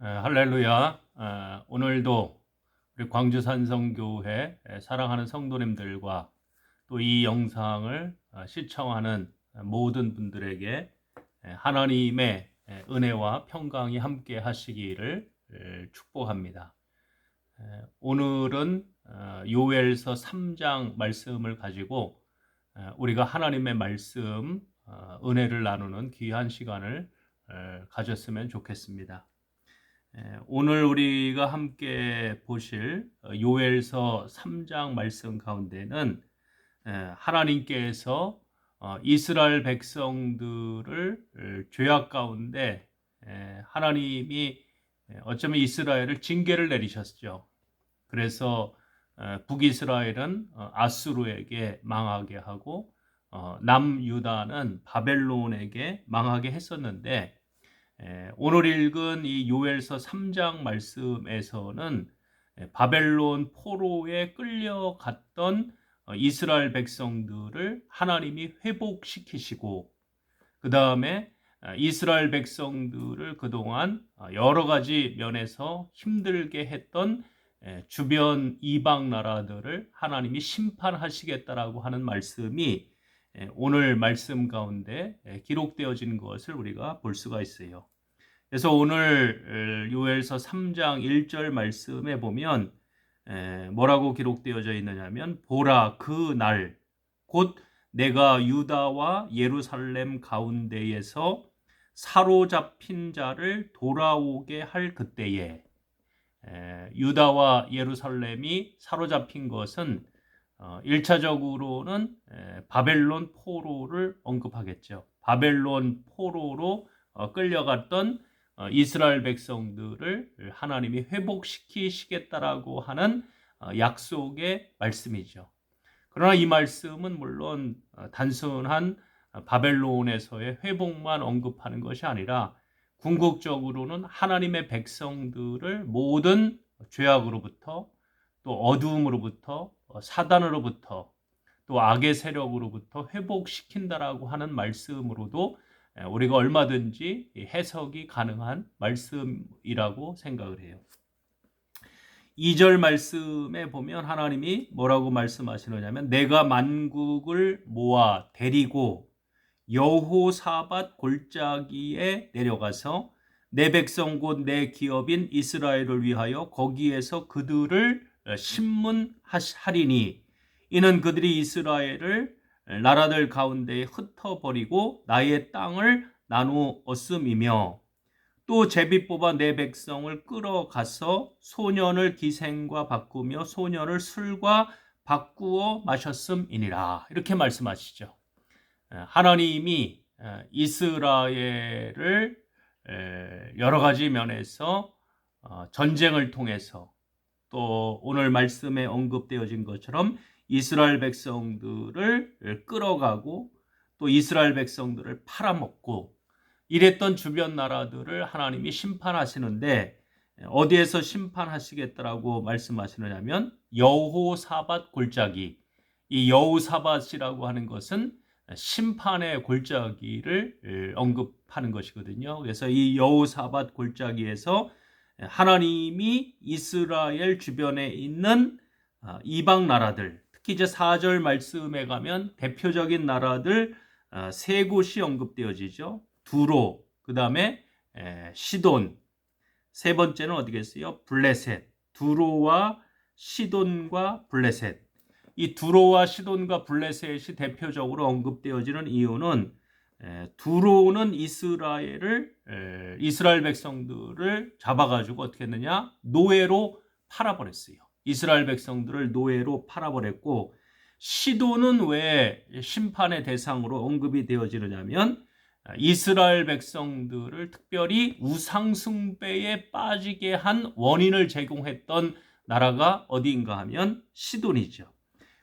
할렐루야. 오늘도 우리 광주 산성교회 사랑하는 성도님들과 또 이 영상을 시청하는 모든 분들에게 하나님의 은혜와 평강이 함께 하시기를 축복합니다. 오늘은 요엘서 3장 말씀을 가지고 우리가 하나님의 말씀 은혜를 나누는 귀한 시간을 가졌으면 좋겠습니다. 오늘 우리가 함께 보실 요엘서 3장 말씀 가운데는 하나님께서 이스라엘 백성들을 죄악 가운데 하나님이 어쩌면 이스라엘을 징계를 내리셨죠. 그래서 북이스라엘은 아수르에게 망하게 하고 남유다는 바벨론에게 망하게 했었는데 오늘 읽은 이 요엘서 3장 말씀에서는 바벨론 포로에 끌려갔던 이스라엘 백성들을 하나님이 회복시키시고 그 다음에 이스라엘 백성들을 그동안 여러 가지 면에서 힘들게 했던 주변 이방 나라들을 하나님이 심판하시겠다라고 하는 말씀이 오늘 말씀 가운데 기록되어진 것을 우리가 볼 수가 있어요. 그래서 오늘 요엘서 3장 1절 말씀에 보면 뭐라고 기록되어져 있느냐면 보라 그 날 곧 내가 유다와 예루살렘 가운데에서 사로잡힌 자를 돌아오게 할 그때에 유다와 예루살렘이 사로잡힌 것은 1차적으로는 바벨론 포로를 언급하겠죠. 바벨론 포로로 끌려갔던 이스라엘 백성들을 하나님이 회복시키시겠다라고 하는 약속의 말씀이죠. 그러나 이 말씀은 물론 단순한 바벨론에서의 회복만 언급하는 것이 아니라 궁극적으로는 하나님의 백성들을 모든 죄악으로부터 또 어두움으로부터 사단으로부터 또 악의 세력으로부터 회복시킨다라고 하는 말씀으로도 우리가 얼마든지 해석이 가능한 말씀이라고 생각을 해요. 2절 말씀에 보면 하나님이 뭐라고 말씀하시느냐면 내가 만국을 모아 데리고 여호사밧 골짜기에 내려가서 내 백성 곧 내 기업인 이스라엘을 위하여 거기에서 그들을 심문하리니 이는 그들이 이스라엘을 나라들 가운데에 흩어버리고 나의 땅을 나누었음이며 또 제비 뽑아 내 백성을 끌어가서 소년을 기생과 바꾸며 소년을 술과 바꾸어 마셨음이니라 이렇게 말씀하시죠. 하나님이 이스라엘을 여러 가지 면에서 전쟁을 통해서 또 오늘 말씀에 언급되어진 것처럼 이스라엘 백성들을 끌어가고 또 이스라엘 백성들을 팔아먹고 이랬던 주변 나라들을 하나님이 심판하시는데 어디에서 심판하시겠다라고 말씀하시느냐면 여호사밧 골짜기, 이 여호사밧이라고 하는 것은 심판의 골짜기를 언급하는 것이거든요. 그래서 이 여호사밧 골짜기에서 하나님이 이스라엘 주변에 있는 이방 나라들, 특히 이제 4절 말씀에 가면 대표적인 나라들 세 곳이 언급되어지죠. 두로, 그 다음에 시돈, 세 번째는 어디겠어요? 블레셋. 두로와 시돈과 블레셋. 이 두로와 시돈과 블레셋이 대표적으로 언급되어지는 이유는 두로는 이스라엘 백성들을 잡아가지고 어떻게 했느냐? 노예로 팔아버렸어요. 이스라엘 백성들을 노예로 팔아버렸고 시돈은 왜 심판의 대상으로 언급이 되어지느냐면 이스라엘 백성들을 특별히 우상숭배에 빠지게 한 원인을 제공했던 나라가 어디인가 하면 시돈이죠.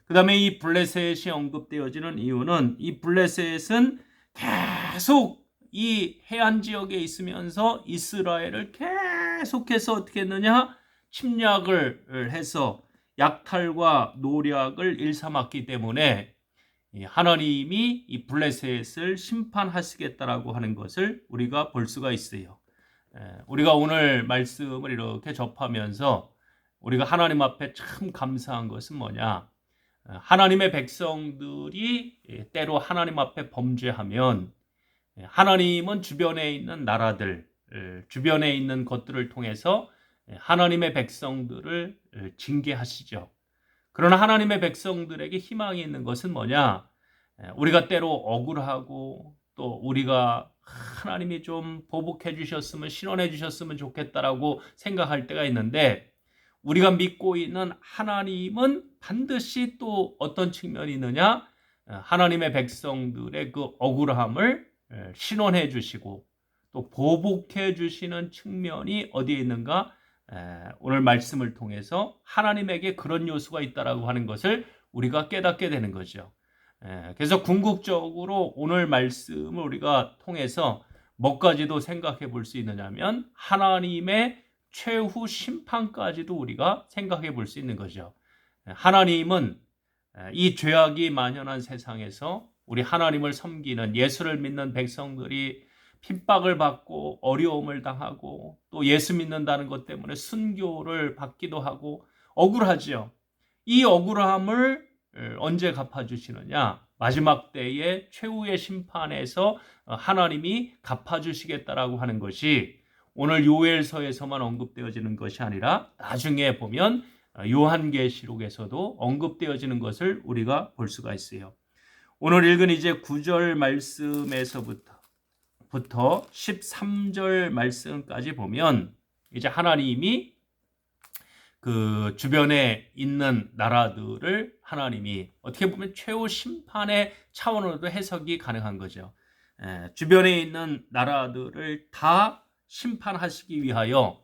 그 다음에 이 블레셋이 언급되어지는 이유는 이 블레셋은 계속 이 해안 지역에 있으면서 이스라엘을 계속해서 어떻게 했느냐? 침략을 해서 약탈과 노략을 일삼았기 때문에 하나님이 이 블레셋을 심판하시겠다라고 하는 것을 우리가 볼 수가 있어요. 우리가 오늘 말씀을 이렇게 접하면서 우리가 하나님 앞에 참 감사한 것은 뭐냐? 하나님의 백성들이 때로 하나님 앞에 범죄하면 하나님은 주변에 있는 나라들, 주변에 있는 것들을 통해서 하나님의 백성들을 징계하시죠. 그러나 하나님의 백성들에게 희망이 있는 것은 뭐냐? 우리가 때로 억울하고 또 우리가 하나님이 좀 보복해 주셨으면, 신원해 주셨으면 좋겠다라고 생각할 때가 있는데, 우리가 믿고 있는 하나님은 반드시 또 어떤 측면이 있느냐? 하나님의 백성들의 그 억울함을 신원해 주시고 또 보복해 주시는 측면이 어디에 있는가? 오늘 말씀을 통해서 하나님에게 그런 요소가 있다라고 하는 것을 우리가 깨닫게 되는 거죠. 그래서 궁극적으로 오늘 말씀을 우리가 통해서 뭐까지도 생각해 볼 수 있느냐면 하나님의 최후 심판까지도 우리가 생각해 볼 수 있는 거죠. 하나님은 이 죄악이 만연한 세상에서 우리 하나님을 섬기는 예수를 믿는 백성들이 핍박을 받고 어려움을 당하고 또 예수 믿는다는 것 때문에 순교를 받기도 하고 억울하지요. 이 억울함을 언제 갚아주시느냐? 마지막 때의 최후의 심판에서 하나님이 갚아주시겠다라고 하는 것이 오늘 요엘서에서만 언급되어지는 것이 아니라 나중에 보면 요한계시록에서도 언급되어지는 것을 우리가 볼 수가 있어요. 오늘 읽은 이제 9절 말씀에서부터 13절 말씀까지 보면 이제 하나님이 그 주변에 있는 나라들을 하나님이 어떻게 보면 최후 심판의 차원으로도 해석이 가능한 거죠. 주변에 있는 나라들을 다 심판하시기 위하여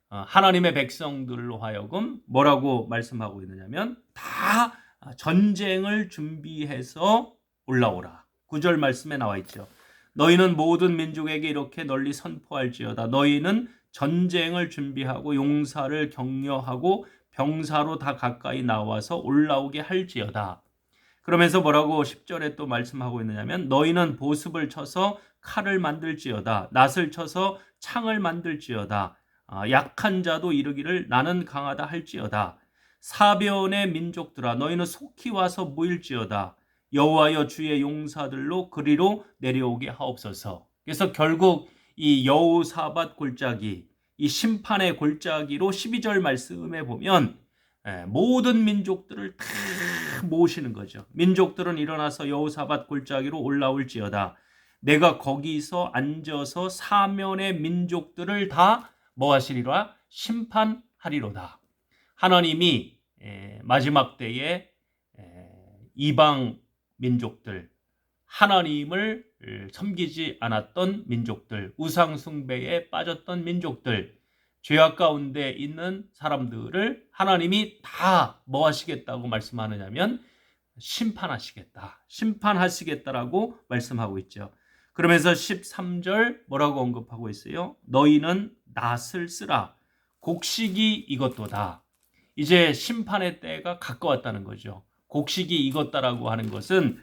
하나님의 백성들로 하여금 뭐라고 말씀하고 있느냐면 다 전쟁을 준비해서 올라오라. 9절 말씀에 나와 있죠. 너희는 모든 민족에게 이렇게 널리 선포할지어다. 너희는 전쟁을 준비하고 용사를 격려하고 병사로 다 가까이 나와서 올라오게 할지어다. 그러면서 뭐라고 10절에 또 말씀하고 있느냐면 너희는 보습을 쳐서 칼을 만들지어다. 낫을 쳐서 창을 만들지어다. 약한 자도 이르기를 나는 강하다 할지어다. 사변의 민족들아 너희는 속히 와서 모일지어다. 여호와여 주의 용사들로 그리로 내려오게 하옵소서. 그래서 결국 이 여호사밧 골짜기, 이 심판의 골짜기로 12절 말씀에 보면 모든 민족들을 다 모으시는 거죠. 민족들은 일어나서 여호사밧 골짜기로 올라올지어다. 내가 거기서 앉아서 사면의 민족들을 다 뭐하시리라? 심판하리로다. 하나님이 마지막 때에 이방 민족들, 하나님을 섬기지 않았던 민족들, 우상 숭배에 빠졌던 민족들, 죄악 가운데 있는 사람들을 하나님이 다 뭐 하시겠다고 말씀하느냐면 심판하시겠다라고 말씀하고 있죠. 그러면서 13절 뭐라고 언급하고 있어요? 너희는 낫을 쓰라. 곡식이 익었도다. 이제 심판의 때가 가까웠다는 거죠. 곡식이 익었다라고 하는 것은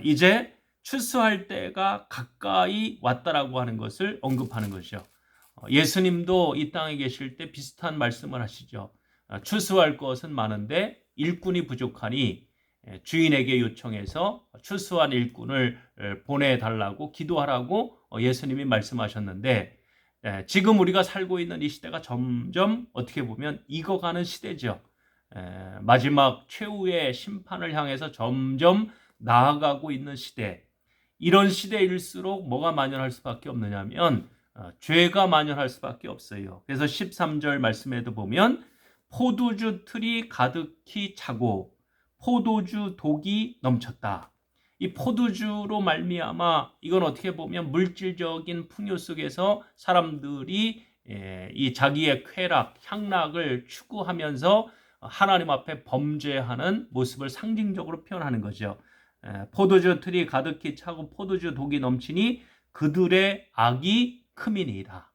이제 추수할 때가 가까이 왔다라고 하는 것을 언급하는 것이죠. 예수님도 이 땅에 계실 때 비슷한 말씀을 하시죠. 추수할 것은 많은데 일꾼이 부족하니 주인에게 요청해서 추수한 일꾼을 보내달라고 기도하라고 예수님이 말씀하셨는데 지금 우리가 살고 있는 이 시대가 점점 어떻게 보면 익어가는 시대죠. 마지막 최후의 심판을 향해서 점점 나아가고 있는 시대. 이런 시대일수록 뭐가 만연할 수밖에 없느냐면 죄가 만연할 수밖에 없어요. 그래서 13절 말씀에도 보면 포도주 틀이 가득히 차고 포도주 독이 넘쳤다. 이 포도주로 말미암아 이건 어떻게 보면 물질적인 풍요 속에서 사람들이 이 자기의 쾌락, 향락을 추구하면서 하나님 앞에 범죄하는 모습을 상징적으로 표현하는 거죠. 포도주 틀이 가득히 차고 포도주 독이 넘치니 그들의 악이 크미니이다.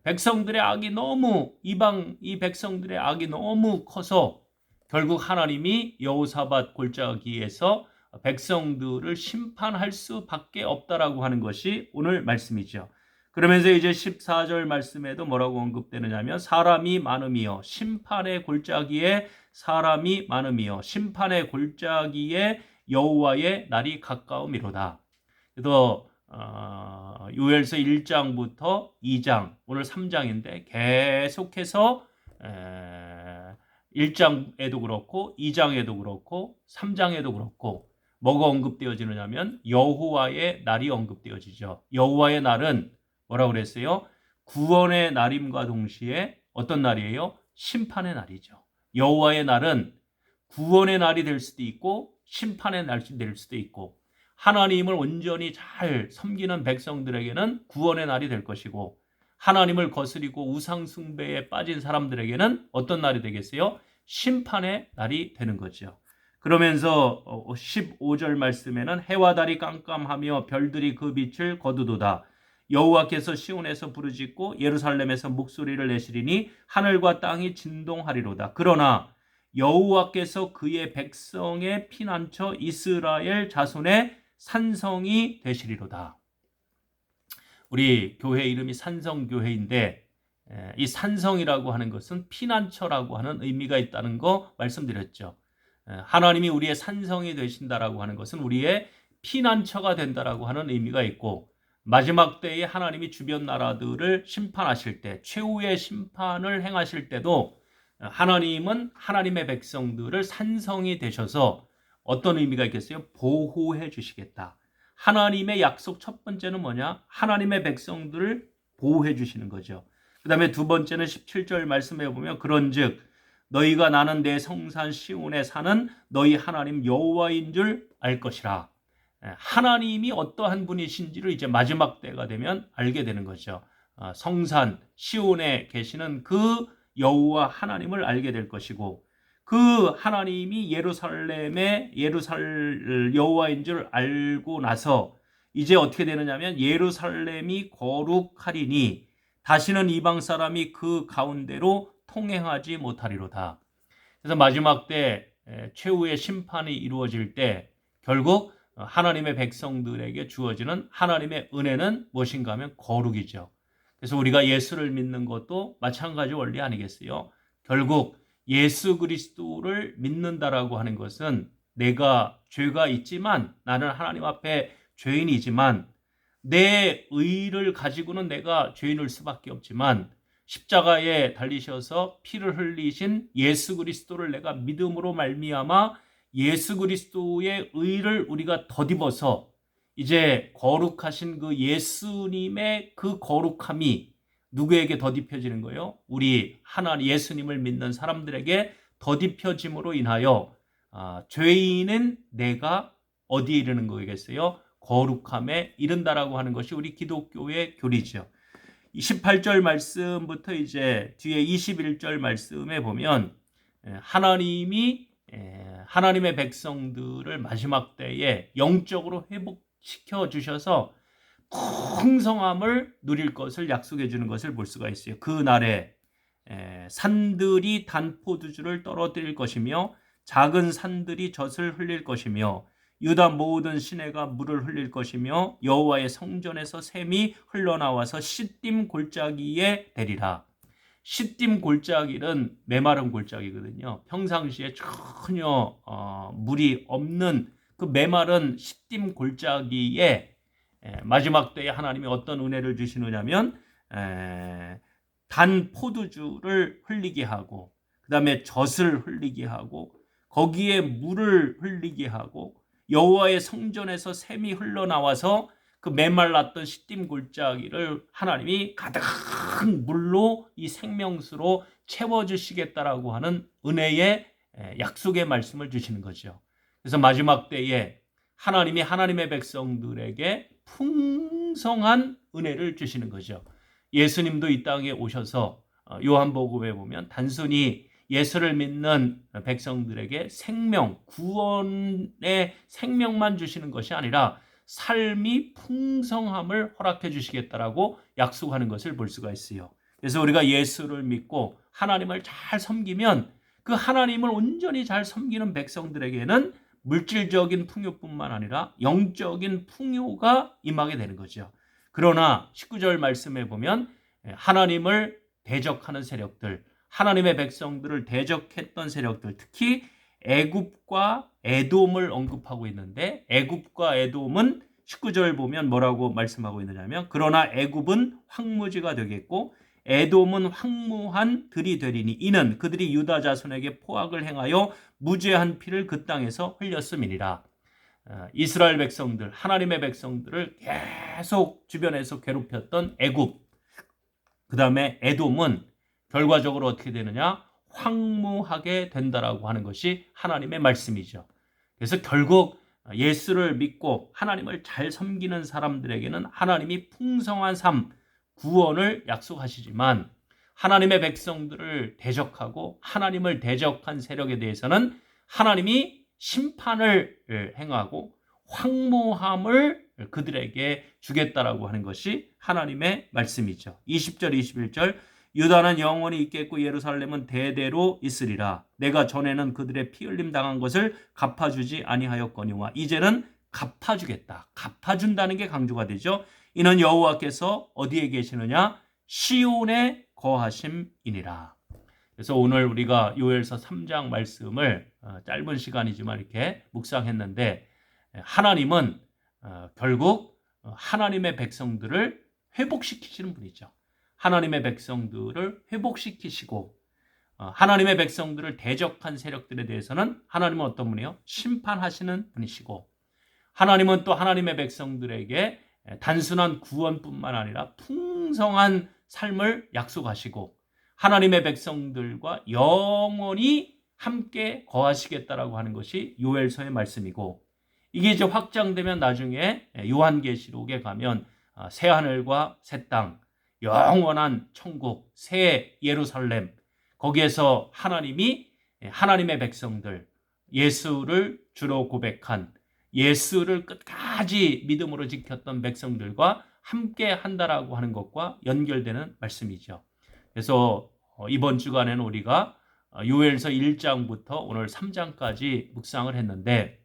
백성들의 악이 너무 이 백성들의 악이 너무 커서 결국 하나님이 여호사밧 골짜기에서 백성들을 심판할 수밖에 없다라고 하는 것이 오늘 말씀이죠. 그러면서 이제 14절 말씀에도 뭐라고 언급되느냐면 사람이 많음이요 심판의 골짜기에 사람이 많음이요 심판의 골짜기에 여호와의 날이 가까움이로다. 그래서 요엘서 1장부터 2장 오늘 3장인데 계속해서 1장에도 그렇고 2장에도 그렇고 3장에도 그렇고 뭐가 언급되어지느냐면 여호와의 날이 언급되어지죠. 여호와의 날은 뭐라고 그랬어요? 구원의 날임과 동시에 어떤 날이에요? 심판의 날이죠. 여호와의 날은 구원의 날이 될 수도 있고 심판의 날이 될 수도 있고 하나님을 온전히 잘 섬기는 백성들에게는 구원의 날이 될 것이고 하나님을 거스리고 우상 숭배에 빠진 사람들에게는 어떤 날이 되겠어요? 심판의 날이 되는 거죠. 그러면서 15절 말씀에는 해와 달이 깜깜하며 별들이 그 빛을 거두도다. 여호와께서 시온에서 부르짖고 예루살렘에서 목소리를 내시리니 하늘과 땅이 진동하리로다. 그러나 여호와께서 그의 백성의 피난처 이스라엘 자손의 산성이 되시리로다. 우리 교회 이름이 산성교회인데 이 산성이라고 하는 것은 피난처라고 하는 의미가 있다는 거 말씀드렸죠. 하나님이 우리의 산성이 되신다라고 하는 것은 우리의 피난처가 된다라고 하는 의미가 있고 마지막 때에 하나님이 주변 나라들을 심판하실 때 최후의 심판을 행하실 때도 하나님은 하나님의 백성들을 산성이 되셔서 어떤 의미가 있겠어요? 보호해 주시겠다. 하나님의 약속 첫 번째는 뭐냐? 하나님의 백성들을 보호해 주시는 거죠. 그 다음에 두 번째는 17절 말씀해 보면 그런즉 너희가 나는 내 성산 시온에 사는 너희 하나님 여호와인 줄 알 것이라. 하나님이 어떠한 분이신지를 이제 마지막 때가 되면 알게 되는 거죠. 성산 시온에 계시는 그 여호와 하나님을 알게 될 것이고 그 하나님이 예루살렘의 여호와인 줄 알고 나서 이제 어떻게 되느냐면 예루살렘이 거룩하리니 다시는 이방 사람이 그 가운데로 통행하지 못하리로다. 그래서 마지막 때 최후의 심판이 이루어질 때 결국 하나님의 백성들에게 주어지는 하나님의 은혜는 무엇인가 하면 거룩이죠. 그래서 우리가 예수를 믿는 것도 마찬가지 원리 아니겠어요? 결국 예수 그리스도를 믿는다라고 하는 것은 내가 죄가 있지만 나는 하나님 앞에 죄인이지만 내 의를 가지고는 내가 죄인일 수밖에 없지만 십자가에 달리셔서 피를 흘리신 예수 그리스도를 내가 믿음으로 말미암아 예수 그리스도의 의를 우리가 덧입어서 이제 거룩하신 그 예수님의 그 거룩함이 누구에게 덧입혀지는 거예요? 우리 하나님 예수님을 믿는 사람들에게 덧입혀짐으로 인하여 죄인은 내가 어디에 이르는 거겠어요? 거룩함에 이른다라고 하는 것이 우리 기독교의 교리죠. 18절 말씀부터 이제 뒤에 21절 말씀에 보면 하나님의 백성들을 마지막 때에 영적으로 회복시켜 주셔서 풍성함을 누릴 것을 약속해 주는 것을 볼 수가 있어요. 그 날에 산들이 단포도주를 떨어뜨릴 것이며 작은 산들이 젖을 흘릴 것이며 유다 모든 시내가 물을 흘릴 것이며 여호와의 성전에서 샘이 흘러나와서 시딤 골짜기에 되리라. 시딤 골짜기는 메마른 골짜기거든요. 평상시에 전혀 물이 없는 그 메마른 시딤 골짜기에 마지막 때에 하나님이 어떤 은혜를 주시느냐면 단 포도주를 흘리게 하고 그 다음에 젖을 흘리게 하고 거기에 물을 흘리게 하고 여호와의 성전에서 샘이 흘러나와서 그 메말랐던 시딤 골짜기를 하나님이 가득 물로 이 생명수로 채워주시겠다라고 하는 은혜의 약속의 말씀을 주시는 거죠. 그래서 마지막 때에 하나님이 하나님의 백성들에게 풍성한 은혜를 주시는 거죠. 예수님도 이 땅에 오셔서 요한복음에 보면 단순히 예수를 믿는 백성들에게 생명, 구원의 생명만 주시는 것이 아니라 삶이 풍성함을 허락해 주시겠다라고 약속하는 것을 볼 수가 있어요. 그래서 우리가 예수를 믿고 하나님을 잘 섬기면 그 하나님을 온전히 잘 섬기는 백성들에게는 물질적인 풍요뿐만 아니라 영적인 풍요가 임하게 되는 거죠. 그러나 19절 말씀에 보면 하나님을 대적하는 세력들, 하나님의 백성들을 대적했던 세력들, 특히 애굽과 에돔을 언급하고 있는데, 애굽과 에돔은 19절 보면 뭐라고 말씀하고 있느냐면, 그러나 애굽은 황무지가 되겠고 에돔은 황무한 들이 되리니 이는 그들이 유다 자손에게 포악을 행하여 무죄한 피를 그 땅에서 흘렸음이니라. 이스라엘 백성들, 하나님의 백성들을 계속 주변에서 괴롭혔던 애굽, 그 다음에 에돔은 결과적으로 어떻게 되느냐? 황무하게 된다라고 하는 것이 하나님의 말씀이죠. 그래서 결국 예수를 믿고 하나님을 잘 섬기는 사람들에게는 하나님이 풍성한 삶, 구원을 약속하시지만 하나님의 백성들을 대적하고 하나님을 대적한 세력에 대해서는 하나님이 심판을 행하고 황무함을 그들에게 주겠다라고 하는 것이 하나님의 말씀이죠. 20절 21절 유다는 영원히 있겠고 예루살렘은 대대로 있으리라. 내가 전에는 그들의 피 흘림 당한 것을 갚아주지 아니하였거니와 이제는 갚아주겠다. 갚아준다는 게 강조가 되죠. 이는 여호와께서 어디에 계시느냐? 시온에 거하심이니라. 그래서 오늘 우리가 요엘서 3장 말씀을 짧은 시간이지만 이렇게 묵상했는데, 하나님은 결국 하나님의 백성들을 회복시키시는 분이죠. 하나님의 백성들을 회복시키시고 하나님의 백성들을 대적한 세력들에 대해서는 하나님은 어떤 분이에요? 심판하시는 분이시고, 하나님은 또 하나님의 백성들에게 단순한 구원뿐만 아니라 풍성한 삶을 약속하시고 하나님의 백성들과 영원히 함께 거하시겠다라고 하는 것이 요엘서의 말씀이고, 이게 이제 확장되면 나중에 요한계시록에 가면 새 하늘과 새 땅, 영원한 천국, 새 예루살렘, 거기에서 하나님이 하나님의 백성들, 예수를 주로 고백한, 예수를 끝까지 믿음으로 지켰던 백성들과 함께 한다라고 하는 것과 연결되는 말씀이죠. 그래서 이번 주간에는 우리가 요엘서 1장부터 오늘 3장까지 묵상을 했는데,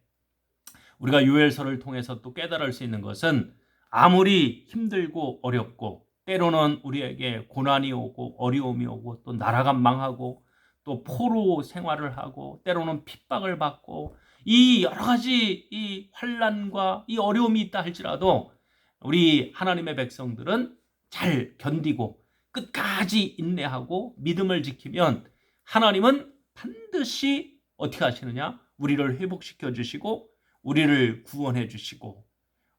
우리가 요엘서를 통해서 또 깨달을 수 있는 것은 아무리 힘들고 어렵고 때로는 우리에게 고난이 오고 어려움이 오고 또 나라가 망하고 또 포로 생활을 하고 때로는 핍박을 받고 이 여러 가지 이 환난과 이 어려움이 있다 할지라도 우리 하나님의 백성들은 잘 견디고 끝까지 인내하고 믿음을 지키면 하나님은 반드시 어떻게 하시느냐? 우리를 회복시켜 주시고 우리를 구원해 주시고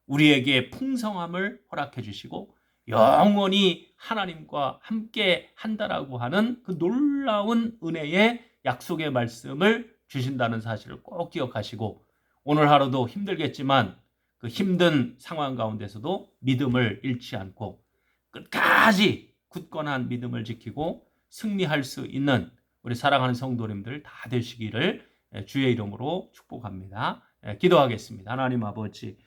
우리에게 풍성함을 허락해 주시고 영원히 하나님과 함께 한다라고 하는 그 놀라운 은혜의 약속의 말씀을 주신다는 사실을 꼭 기억하시고, 오늘 하루도 힘들겠지만 그 힘든 상황 가운데서도 믿음을 잃지 않고 끝까지 굳건한 믿음을 지키고 승리할 수 있는 우리 사랑하는 성도님들 다 되시기를 주의 이름으로 축복합니다. 기도하겠습니다. 하나님 아버지,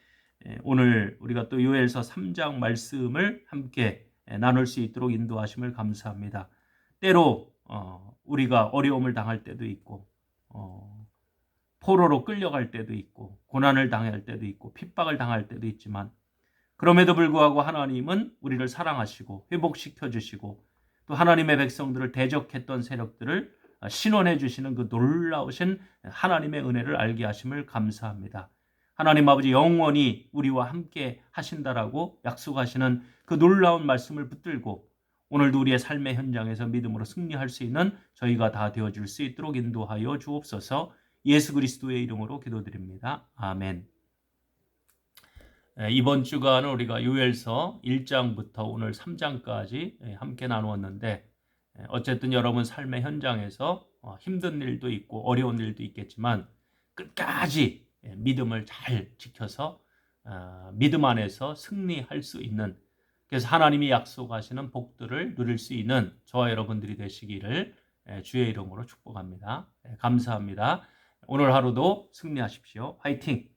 오늘 우리가 또 요엘서 3장 말씀을 함께 나눌 수 있도록 인도하심을 감사합니다. 때로 우리가 어려움을 당할 때도 있고 포로로 끌려갈 때도 있고 고난을 당할 때도 있고 핍박을 당할 때도 있지만, 그럼에도 불구하고 하나님은 우리를 사랑하시고 회복시켜 주시고 또 하나님의 백성들을 대적했던 세력들을 신원해 주시는 그 놀라우신 하나님의 은혜를 알게 하심을 감사합니다. 하나님 아버지, 영원히 우리와 함께 하신다라고 약속하시는 그 놀라운 말씀을 붙들고 오늘도 우리의 삶의 현장에서 믿음으로 승리할 수 있는 저희가 다 되어줄 수 있도록 인도하여 주옵소서. 예수 그리스도의 이름으로 기도드립니다. 아멘. 이번 주간은 우리가 요엘서 1장부터 오늘 3장까지 함께 나누었는데, 어쨌든 여러분 삶의 현장에서 힘든 일도 있고 어려운 일도 있겠지만 끝까지 믿음을 잘 지켜서 믿음 안에서 승리할 수 있는, 그래서 하나님이 약속하시는 복들을 누릴 수 있는 저와 여러분들이 되시기를 주의 이름으로 축복합니다. 감사합니다. 오늘 하루도 승리하십시오. 화이팅!